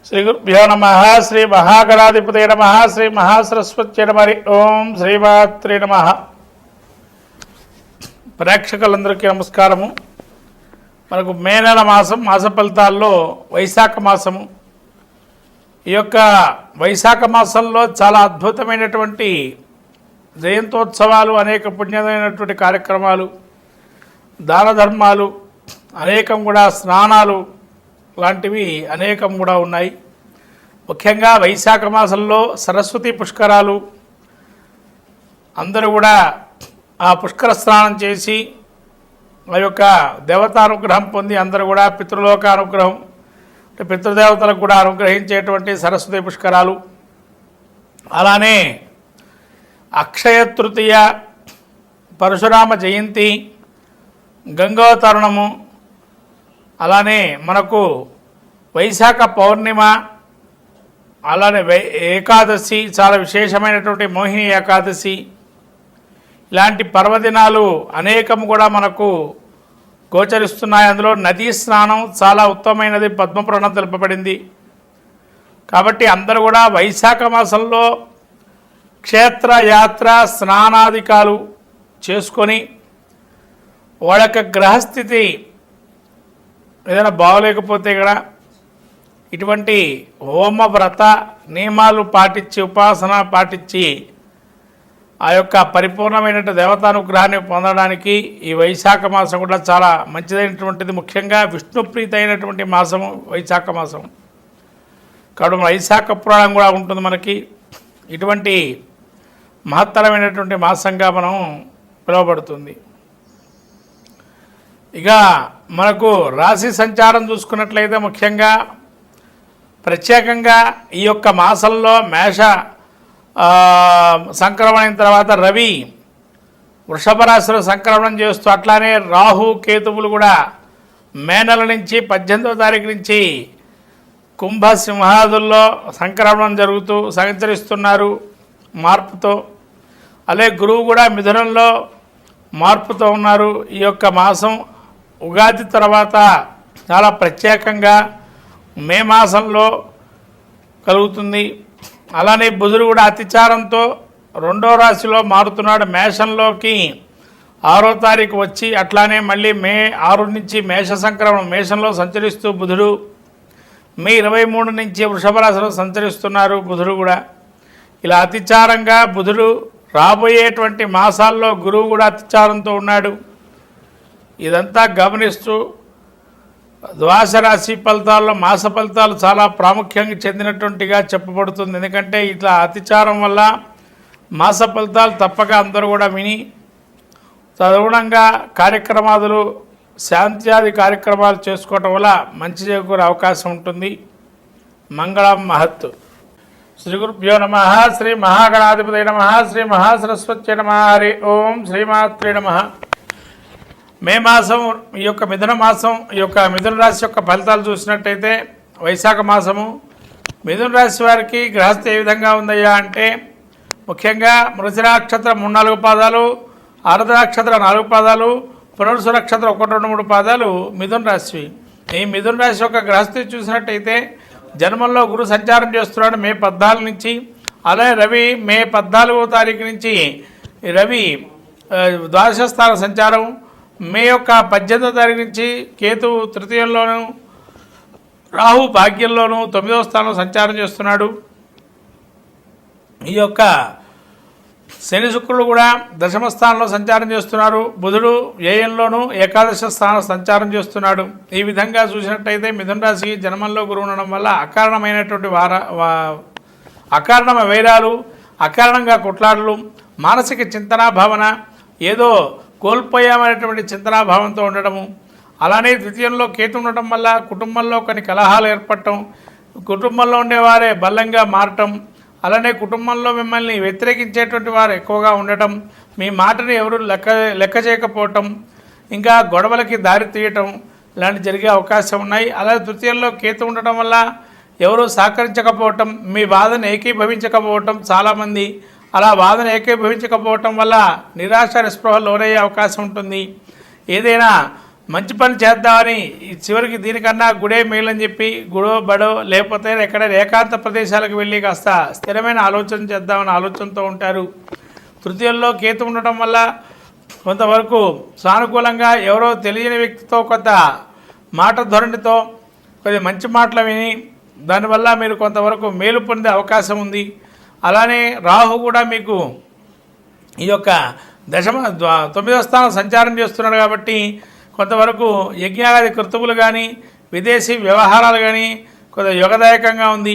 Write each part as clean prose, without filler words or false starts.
శ్రీ గురుభ్యో నమః. శ్రీ మహాగణాధిపతే నమః. శ్రీ మహాసరస్వత్యై నమః. ఓం శ్రీమాత్రే నమః. ప్రేక్షకులందరికీ నమస్కారము. మనకు మే నెల మాస ఫలితాల్లో వైశాఖ మాసము. ఈ యొక్క వైశాఖ మాసంలో చాలా అద్భుతమైనటువంటి జయంతోత్సవాలు, అనేక పుణ్యమైనటువంటి కార్యక్రమాలు, దాన ధర్మాలు, అనేకం కూడా స్నానాలు లాంటివి అనేకం కూడా ఉన్నాయి. ముఖ్యంగా వైశాఖ మాసంలో సరస్వతి పుష్కరాలు, అందరూ కూడా ఆ పుష్కర స్నానం చేసి ఆ యొక్క దేవతానుగ్రహం పొంది అందరూ కూడా పితృలోక అనుగ్రహం, పితృదేవతలకు కూడా అనుగ్రహించేటువంటి సరస్వతి పుష్కరాలు. అలానే అక్షయ తృతీయ, పరశురామ జయంతి, గంగోతరుణము, అలానే మనకు వైశాఖ పౌర్ణిమ, అలానే ఏకాదశి, చాలా విశేషమైనటువంటి మోహిని ఏకాదశి, ఇలాంటి పర్వదినాలు అనేకం కూడా మనకు గోచరిస్తున్నాయి. అందులో నదీ స్నానం చాలా ఉత్తమమైనది, పద్మపురాణం తెలుపబడింది. కాబట్టి అందరూ కూడా వైశాఖ మాసంలో క్షేత్ర యాత్ర స్నానాధికాలు చేసుకొని వాళ్ళ యొక్క గ్రహస్థితి ఏదైనా బాగోలేకపోతే కూడా ఇటువంటి హోమ వ్రత నియమాలు పాటించి, ఉపాసన పాటించి ఆ యొక్క పరిపూర్ణమైన దేవతానుగ్రహాన్ని పొందడానికి ఈ వైశాఖ మాసం కూడా చాలా మంచిదైనటువంటిది. ముఖ్యంగా విష్ణుప్రీతి అయినటువంటి మాసము వైశాఖ మాసం. కాబట్టి వైశాఖ పురాణం కూడా ఉంటుంది మనకి. ఇటువంటి మహత్తరమైనటువంటి మాసంగా మనం పిలువబడుతుంది. ఇక మనకు రాశి సంచారం చూసుకున్నట్లయితే ముఖ్యంగా ప్రత్యేకంగా ఈ యొక్క మాసంలో మేష సంక్రమణ అయిన తర్వాత రవి వృషభ రాశిలో సంక్రమణం చేస్తూ, అట్లానే రాహు కేతువులు కూడా మే నెల నుంచి 18వ తారీఖు నుంచి కుంభ సింహాదుల్లో సంక్రమణం జరుగుతూ సంచరిస్తున్నారు మార్పుతో. అలాగే గురువు కూడా మిథునంలో మార్పుతో ఉన్నారు. ఈ యొక్క మాసం ఉగాది తర్వాత చాలా ప్రత్యేకంగా మే మాసంలో కలుగుతుంది. అలానే బుధుడు కూడా అతిచారంతో 2వ రాశిలో మారుతున్నాడు. మేషంలోకి 6వ తారీఖు వచ్చి, అట్లానే మళ్ళీ మే 6 నుంచి మేష సంక్రమణం మేషంలో సంచరిస్తూ బుధుడు మే 23 నుంచి వృషభ రాశిలో సంచరిస్తున్నారు బుధుడు కూడా. ఇలా అతిచారంగా బుధుడు రాబోయేటువంటి మాసాల్లో గురువు కూడా అతిచారంతో ఉన్నాడు. ఇదంతా గమనిస్తూ ద్వాదశ రాశి ఫలితాల్లో మాస ఫలితాలు చాలా ప్రాముఖ్యంగా చెందినటువంటిగా చెప్పబడుతుంది. ఎందుకంటే ఇట్లా అతిచారం వల్ల మాస ఫలితాలు తప్పక అందరూ కూడా విని తదనుగుణంగా కార్యక్రమాలు, శాంత్యాది కార్యక్రమాలు చేసుకోవటం వల్ల మంచి చేకూరే అవకాశం ఉంటుంది. మంగళం మహత్. శ్రీ గురుభ్యో నమః. శ్రీ మహాగణాధిపతే నమః. శ్రీ మహాసరస్వత్యై నమః. హరి ఓం శ్రీమాత్రే నమః. మే మాసం, ఈ యొక్క మిథున మాసం, ఈ యొక్క మిథున రాశి యొక్క ఫలితాలు చూసినట్టయితే వైశాఖ మాసము మిథున రాశి వారికి గ్రహస్థితి ఏ విధంగా ఉందయ్యా అంటే, ముఖ్యంగా మృగశిర నక్షత్రం 3-4 పాదాలు, ఆరుద్ర నక్షత్రం 4 పాదాలు, పునర్వసు నక్షత్రం 1-2-3 పాదాలు మిథున రాశి. ఈ మిథున రాశి యొక్క గ్రహస్థితి చూసినట్టయితే జన్మంలో గురు సంచారం చేస్తున్నాడు మే 14 నుంచి. అలాగే రవి మే 14వ తారీఖు నుంచి రవి ద్వాదశ స్థాన సంచారం, మే యొక్క 18వ తారీఖు నుంచి కేతు తృతీయంలోను, రాహు భాగ్యంలోను 9వ స్థానంలో సంచారం చేస్తున్నాడు. ఈ యొక్క శని శుక్రులు కూడా దశమ స్థానంలో సంచారం చేస్తున్నారు. బుధుడు వ్యయంలోను ఏకాదశ స్థానం సంచారం చేస్తున్నాడు. ఈ విధంగా చూసినట్టయితే మిథున రాశి జన్మంలో గురువు ఉండడం వల్ల అకారణమైనటువంటి అకారణమైన వైరాలు, అకారణంగా కొట్లాటలు, మానసిక చింతనా భావన, ఏదో కోల్పోయామనేటువంటి చింతనాభావంతో ఉండడము, అలానే ద్వితీయంలో కేతు ఉండటం వల్ల కుటుంబంలో కొన్ని కలహాలు ఏర్పడటం, కుటుంబంలో ఉండేవారే బలంగా మారటం, అలానే కుటుంబంలో మిమ్మల్ని వ్యతిరేకించేటువంటి వారు ఎక్కువగా ఉండటం, మీ మాటని ఎవరు లెక్క చేయకపోవటం, ఇంకా గొడవలకి దారి తీయటం ఇలాంటి జరిగే అవకాశం ఉన్నాయి. అలాగే తృతీయంలో కేతు ఉండటం వల్ల ఎవరు సహకరించకపోవటం, మీ బాధను ఏకీభవించకపోవటం, చాలామంది అలా వాదన ఏకీభవించకపోవటం వల్ల నిరాశ నిస్పృహ లోనయ్యే అవకాశం ఉంటుంది. ఏదైనా మంచి పని చేద్దామని చివరికి దీనికన్నా గుడే మేలని చెప్పి గుడో బడో లేకపోతే ఎక్కడైనా ఏకాంత ప్రదేశాలకు వెళ్ళి కాస్త స్థిరమైన ఆలోచన చేద్దామని ఆలోచనతో ఉంటారు. తృతీయంలో కేతు ఉండటం వల్ల కొంతవరకు సానుకూలంగా ఎవరో తెలియని వ్యక్తితో కొంత మాట ధోరణితో కొద్ది మంచి మాటలు విని దానివల్ల మీరు కొంతవరకు మేలు పొందే అవకాశం ఉంది. అలానే రాహు కూడా మీకు ఈ యొక్క 9వ స్థానం సంచారం చేస్తున్నాడు కాబట్టి కొంతవరకు యజ్ఞాది కృతువులు కానీ విదేశీ వ్యవహారాలు కానీ కొంత యోగదాయకంగా ఉంది.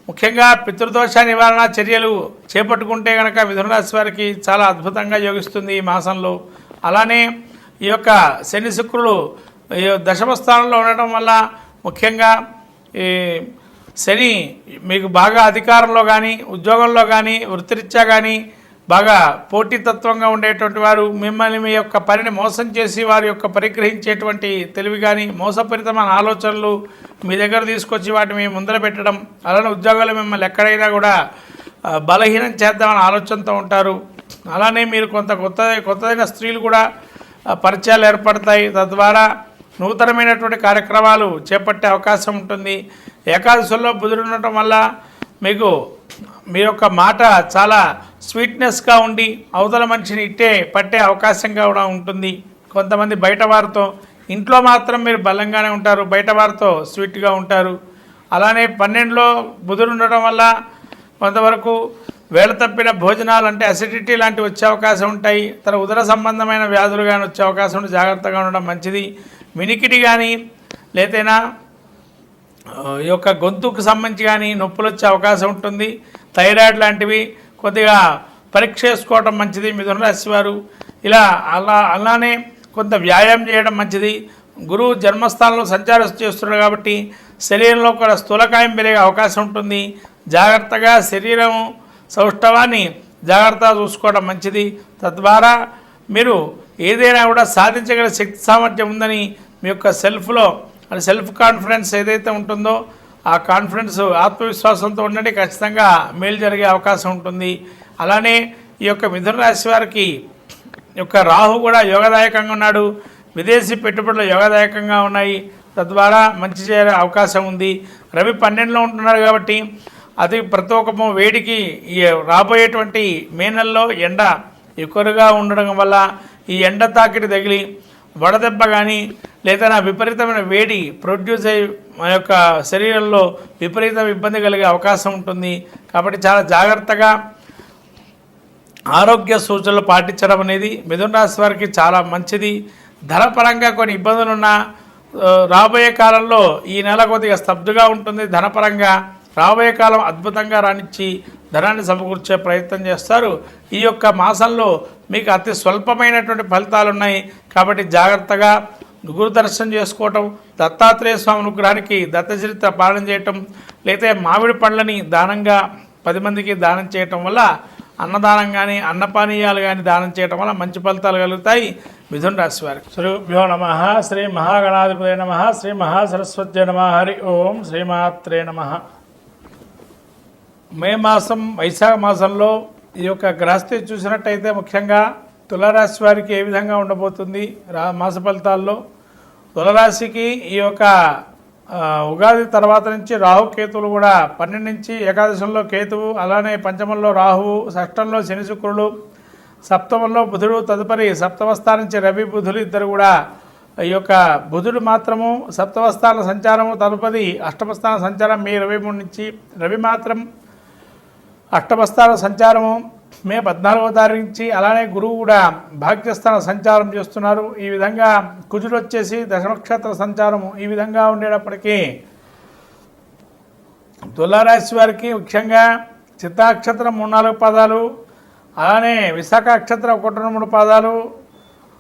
ముఖ్యంగా పితృదోష నివారణ చర్యలు చేపట్టుకుంటే కనుక మిథున రాశి వారికి చాలా అద్భుతంగా యోగిస్తుంది ఈ మాసంలో. అలానే ఈ యొక్క శని శుక్రులు 10వ స్థానంలో ఉండటం వల్ల ముఖ్యంగా ఈ శని మీకు బాగా అధికారంలో కానీ ఉద్యోగంలో కానీ వృత్తిరీత్యా కానీ బాగా పోటీతత్వంగా ఉండేటువంటి వారు మిమ్మల్ని మీ యొక్క పనిని మోసం చేసి వారి యొక్క పరిగ్రహించేటువంటి తెలివి కానీ మోసపూరితమైన ఆలోచనలు మీ దగ్గర తీసుకొచ్చి వాటిని మీ ముందర పెట్టడం, అలానే ఉద్యోగాలు మిమ్మల్ని ఎక్కడైనా కూడా బలహీనం చేద్దామని ఆలోచనతో ఉంటారు. అలానే మీరు కొత్తదైన స్త్రీలు కూడా పరిచయాలు ఏర్పడతాయి. తద్వారా నూతనమైనటువంటి కార్యక్రమాలు చేపట్టే అవకాశం ఉంటుంది. ఏకాదశుల్లో బుధుడు ఉండటం వల్ల మీకు మీ యొక్క మాట చాలా స్వీట్నెస్గా ఉండి అవతల మనిషిని పట్టే అవకాశంగా కూడా ఉంటుంది. కొంతమంది బయట వారితో, ఇంట్లో మాత్రం మీరు బలంగానే ఉంటారు, బయట వారితో స్వీట్గా ఉంటారు. అలానే 12లో బుధుడు ఉండటం వల్ల కొంతవరకు వేళ తప్పిన భోజనాలు అంటే అసిడిటీ లాంటివి వచ్చే అవకాశం ఉంటాయి. ఉదర సంబంధమైన వ్యాధులు కానీ వచ్చే అవకాశం ఉంటే జాగ్రత్తగా ఉండడం మంచిది. వినికిడి కానీ లేతేనా ఈ యొక్క గొంతుకు సంబంధించి కానీ నొప్పులు వచ్చే అవకాశం ఉంటుంది. థైరాయిడ్ లాంటివి కొద్దిగా పరీక్ష చేసుకోవడం మంచిది మిథున రాశి వారు. అలానే కొంత వ్యాయామం చేయడం మంచిది. గురువు జన్మస్థానంలో సంచారం చేస్తున్నాడు కాబట్టి శరీరంలో కూడా స్థూలకాయం పెరిగే అవకాశం ఉంటుంది. జాగ్రత్తగా శరీరం సౌష్ఠవాన్ని జాగ్రత్తగా చూసుకోవడం మంచిది. తద్వారా మీరు ఏదైనా కూడా సాధించగల శక్తి సామర్థ్యం ఉందని మీ యొక్క సెల్ఫ్ కాన్ఫిడెన్స్ ఏదైతే ఉంటుందో ఆ కాన్ఫిడెన్స్ ఆత్మవిశ్వాసంతో ఉండండి, ఖచ్చితంగా మేలు జరిగే అవకాశం ఉంటుంది. అలానే ఈ యొక్క మిథున రాశి వారికి యొక్క రాహు కూడా యోగదాయకంగా ఉన్నాడు. విదేశీ పెట్టుబడులు యోగదాయకంగా ఉన్నాయి. తద్వారా మంచి చేసే అవకాశం ఉంది. రవి 12లో ఉంటున్నాడు కాబట్టి ప్రతి ఒక్క వేడికి ఈ రాబోయేటువంటి మే నెలలో ఎండ ఎక్కువగా ఉండడం వల్ల ఈ ఎండ తాకిడి తగిలి వడదెబ్బ కానీ లేదా విపరీతమైన వేడి ప్రొడ్యూస్ అయ్యి మన యొక్క శరీరంలో విపరీత ఇబ్బంది కలిగే అవకాశం ఉంటుంది. కాబట్టి చాలా జాగ్రత్తగా ఆరోగ్య సూచనలు పాటించడం అనేది మిథున రాశి వారికి చాలా మంచిది. ధనపరంగా కొన్ని ఇబ్బందులున్నా రాబోయే కాలంలో ఈ నెల కొద్దిగా స్తబ్దుగా ఉంటుంది. ధనపరంగా రాబోయే కాలం అద్భుతంగా రాణించి ధనాన్ని సమకూర్చే ప్రయత్నం చేస్తారు. ఈ యొక్క మాసంలో మీకు అతి స్వల్పమైనటువంటి ఫలితాలు ఉన్నాయి కాబట్టి జాగ్రత్తగా గురు దర్శనం చేసుకోవటం, దత్తాత్రేయ స్వామి అనుగ్రహానికి దత్తచరిత్ర పాలన చేయటం, లేదా మామిడి పండ్లని దానంగా 10 మందికి దానం చేయటం వల్ల అన్నదానం కానీ అన్నపానీయాలు కానీ దానం చేయటం వల్ల మంచి ఫలితాలు కలుగుతాయి మిథున రాశి వారికి. శ్రీభ్యో నమః. శ్రీ మహాగణాధిపతయ నమః. శ్రీ మహాసరస్వత్యై నమః. హరి ఓం. శ్రీమాత్రే నమః. మే మాసం వైశాఖ మాసంలో ఈ యొక్క గ్రహస్థితి చూసినట్టయితే ముఖ్యంగా తులారాశి వారికి ఏ విధంగా ఉండబోతుంది మాస ఫలితాల్లో. తులారాశికి ఈ యొక్క ఉగాది తర్వాత నుంచి రాహుకేతువులు కూడా 12 నుంచి ఏకాదశంలో కేతువు, అలానే పంచమంలో రాహువు, షష్టంలో శని శుక్రులు, సప్తమంలో బుధుడు, తదుపరి సప్తమ స్థానం నుంచి రవి బుధులు ఇద్దరు కూడా ఈ యొక్క బుధుడు మాత్రము సప్తమ స్థాన సంచారము, తదుపరి అష్టమ స్థాన సంచారం మే 23 నుంచి, రవి మాత్రం అష్టమ స్థాన సంచారము మే 14వ తారీఖు నుంచి, అలానే గురువు కూడా భాగ్యస్థాన సంచారం చేస్తున్నారు. ఈ విధంగా కుజుడు వచ్చేసి దశనక్షత్ర సంచారము ఈ విధంగా ఉండేటప్పటికీ తులారాశి వారికి ముఖ్యంగా చిత్తాక్షత్రం 3-4 పాదాలు, అలానే విశాఖ నక్షత్రం 1-3 పాదాలు,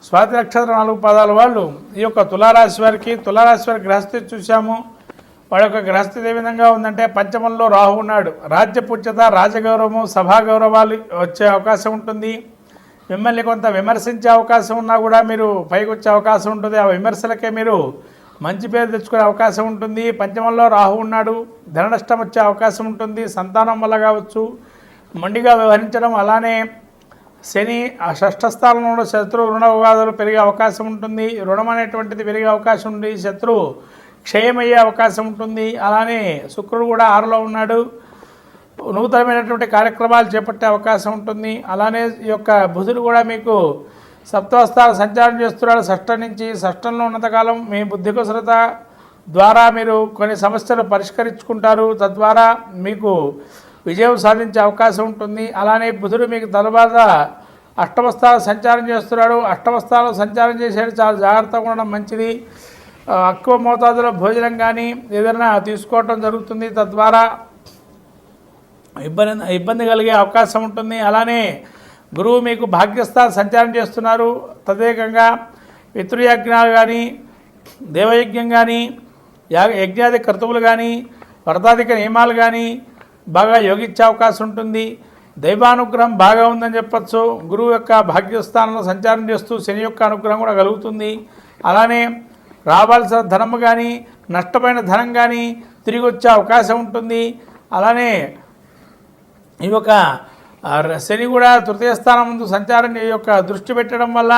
స్వాతి నక్షత్రం 4 పాదాలు వాళ్ళు ఈ యొక్క తులారాశి వారికి గ్రహస్థితి చూసాము. వాడి యొక్క గ్రహస్థితి ఏ విధంగా ఉందంటే పంచమంలో రాహు ఉన్నాడు. రాజ్యపుచ్యత, రాజగౌరవము, సభా గౌరవాలు వచ్చే అవకాశం ఉంటుంది. మిమ్మల్ని కొంత విమర్శించే అవకాశం ఉన్నా కూడా మీరు పైకి వచ్చే అవకాశం ఉంటుంది. ఆ విమర్శలకే మీరు మంచి పేరు తెచ్చుకునే అవకాశం ఉంటుంది. పంచమంలో రాహు ఉన్నాడు. ధన నష్టం వచ్చే అవకాశం ఉంటుంది. సంతానం వల్ల కావచ్చు, మొండిగా వ్యవహరించడం, అలానే శని ఆ షష్ఠ స్థానంలో శత్రు రుణ వివాదాలు పెరిగే అవకాశం ఉంటుంది. రుణం అనేటువంటిది పెరిగే అవకాశం ఉంది. శత్రువు క్షయమయ్యే అవకాశం ఉంటుంది. అలానే శుక్రుడు కూడా 6లో ఉన్నాడు. నూతనమైనటువంటి కార్యక్రమాలు చేపట్టే అవకాశం ఉంటుంది. అలానే ఈ యొక్క బుధుడు కూడా మీకు సప్తమస్థానం సంచారం చేస్తున్నాడు. షష్ఠం నుంచి షష్ఠంలో ఉన్నంతకాలం మీ బుద్ధి కుశలత ద్వారా మీరు కొన్ని సమస్యలు పరిష్కరించుకుంటారు. తద్వారా మీకు విజయం సాధించే అవకాశం ఉంటుంది. అలానే బుధుడు మీకు తర్వాత అష్టమస్థానం సంచారం చేస్తున్నాడు. అష్టమస్థానం సంచారం చేసేది చాలా జాగ్రత్తగా ఉండడం మంచిది. ఎక్కువ మోతాదులో భోజనం కానీ ఏదైనా తీసుకోవటం జరుగుతుంది. తద్వారా ఇబ్బంది కలిగే అవకాశం ఉంటుంది. అలానే గురువు మీకు భాగ్యస్థానం సంచారం చేస్తున్నారు. తదేకంగా పితృయజ్ఞాలు కానీ దేవయజ్ఞం కానీ యజ్ఞాది కర్తవులు కానీ వ్రతాధిక నియమాలు కానీ బాగా యోగించే అవకాశం ఉంటుంది. దైవానుగ్రహం బాగా ఉందని చెప్పచ్చు. గురువు యొక్క భాగ్యస్థానంలో సంచారం చేస్తూ శని యొక్క అనుగ్రహం కూడా కలుగుతుంది. అలానే రావాల్సిన ధనం కానీ నష్టమైన ధనం కానీ తిరిగి వచ్చే అవకాశం ఉంటుంది. అలానే ఈ యొక్క శని కూడా తృతీయ స్థానం ముందు సంచారం యొక్క దృష్టి పెట్టడం వల్ల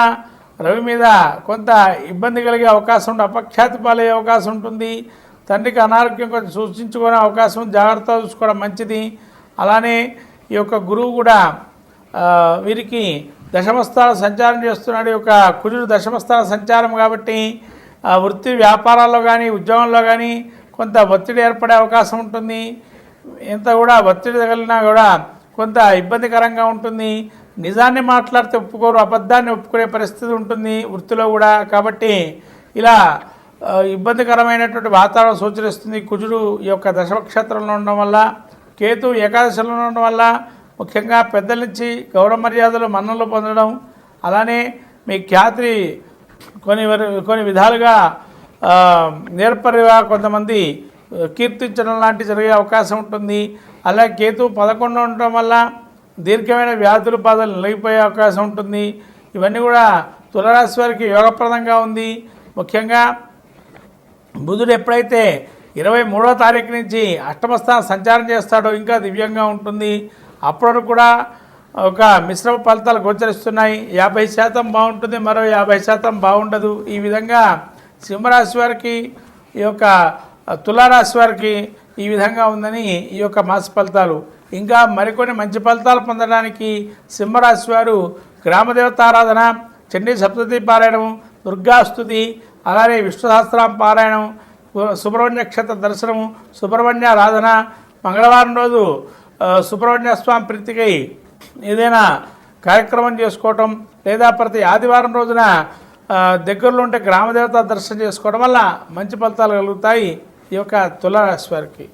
రవి మీద కొంత ఇబ్బంది కలిగే అవకాశం ఉంటుంది. అపఖ్యాతి పాలయ్యే అవకాశం ఉంటుంది. తండ్రికి అనారోగ్యం కొంచెం సూచించుకునే అవకాశం, జాగ్రత్తగా చూసుకోవడం మంచిది. అలానే ఈ యొక్క గురువు కూడా వీరికి దశమస్థానం సంచారం చేస్తున్నాడు. ఈ యొక్క కుజుడు దశమస్థాన సంచారం కాబట్టి వృత్తి వ్యాపారాల్లో కానీ ఉద్యోగంలో కానీ కొంత ఒత్తిడి ఏర్పడే అవకాశం ఉంటుంది. ఎంత కూడా ఒత్తిడి తగిలినా కూడా కొంత ఇబ్బందికరంగా ఉంటుంది. నిజాన్ని మాట్లాడితే ఒప్పుకోరు, అబద్ధాన్ని ఒప్పుకునే పరిస్థితి ఉంటుంది వృత్తిలో కూడా. కాబట్టి ఇలా ఇబ్బందికరమైనటువంటి వాతావరణం సూచిస్తుంది. కుజుడు ఈ యొక్క దశనక్షత్రంలో ఉండడం వల్ల, కేతు ఏకాదశిలో ఉండడం వల్ల ముఖ్యంగా పెద్దల నుంచి గౌరవ మర్యాదలు మన్ననలు పొందడం, అలానే మీ ఖ్యాతి కొన్ని విధాలుగా నేర్పరిగా కొంతమంది కీర్తించడం లాంటి జరిగే అవకాశం ఉంటుంది. అలాగే కేతు 11 ఉండటం వల్ల దీర్ఘమైన వ్యాధులు బాధలు నిలిగిపోయే అవకాశం ఉంటుంది. ఇవన్నీ కూడా తులారాశి వారికి యోగప్రదంగా ఉంది. ముఖ్యంగా బుధుడు ఎప్పుడైతే 23వ తారీఖు నుంచి అష్టమస్థానం సంచారం చేస్తాడో ఇంకా దివ్యంగా ఉంటుంది. అప్పటి కూడా ఒక మిశ్రమ ఫలితాలు గోచరిస్తున్నాయి. 50% బాగుంటుంది, మరో 50% బాగుండదు. ఈ విధంగా సింహరాశి వారికి, ఈ యొక్క తులారాశి వారికి ఈ విధంగా ఉందని ఈ యొక్క మాస ఫలితాలు. ఇంకా మరికొన్ని మంచి ఫలితాలు పొందడానికి సింహరాశి వారు గ్రామదేవతారాధన, చండీ సప్తతి పారాయణం, దుర్గాస్తుతి, అలానే విష్ణు సహస్రనామ పారాయణం, సుబ్రహ్మణ్య నక్షత్ర దర్శనము, సుబ్రహ్మణ్యారాధన, మంగళవారం రోజు సుబ్రహ్మణ్య స్వామి ప్రీతికై ఏదైనా కార్యక్రమం చేసుకోవటం, లేదా ప్రతి ఆదివారం రోజున దగ్గరలో ఉంటే గ్రామదేవత దర్శనం చేసుకోవడం వల్ల మంచి ఫలితాలు కలుగుతాయి ఈ యొక్క తులారాశి వారికి.